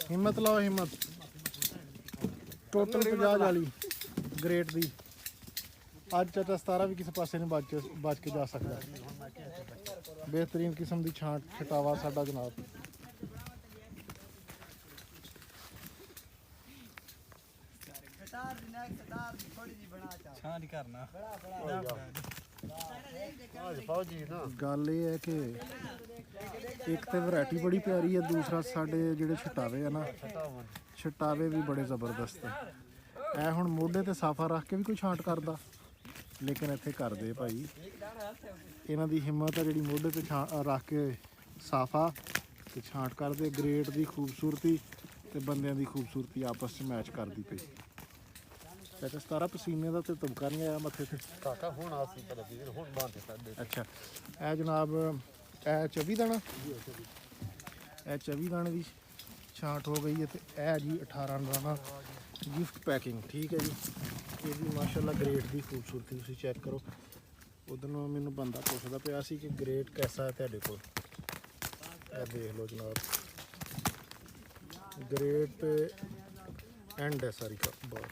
हिम्मत लाओ हिम्मत। टोटल 50 वाली ग्रेट दी अज चाचा 17 भी किसी पासे नहीं बच के जा सकता। बेहतरीन किस्म की छटावा साडा जनाब। गल ये है कि एक तो वैरायटी बड़ी प्यारी है, दूसरा साडे जिहड़े छटावे है ना, छटावे भी बड़े ज़बरदस्त है। ऐ हुण मोढे ते साफा रख के भी कोई छांट करदा, लेकिन इत्थे करदे भाई। इन्हां दी हिम्मत है जिहड़ी मोढे ते रख के साफा ते छांट करदे। ग्रेट दी खूबसूरती ते बंदियां दी खूबसूरती आपस च मैच करदी पई। चाचा 17 पसीने का तो तबका नहीं आया मत्थे ते। अच्छा ए जनाब ए 24 दाना, ए 24 दाने की छांट हो गई है। तो ए जी 18 दाना गिफ्ट पैकिंग। ठीक है जी, ये भी माशाल्लाह ग्रेट की खूबसूरती तुसीं चैक करो। उधरों मैनू बंदा पुछदा पिया सी कि ग्रेट कैसा है तुहाडे कोल। ए देख लो जनाब, ग्रेट एंड है सारी का बात।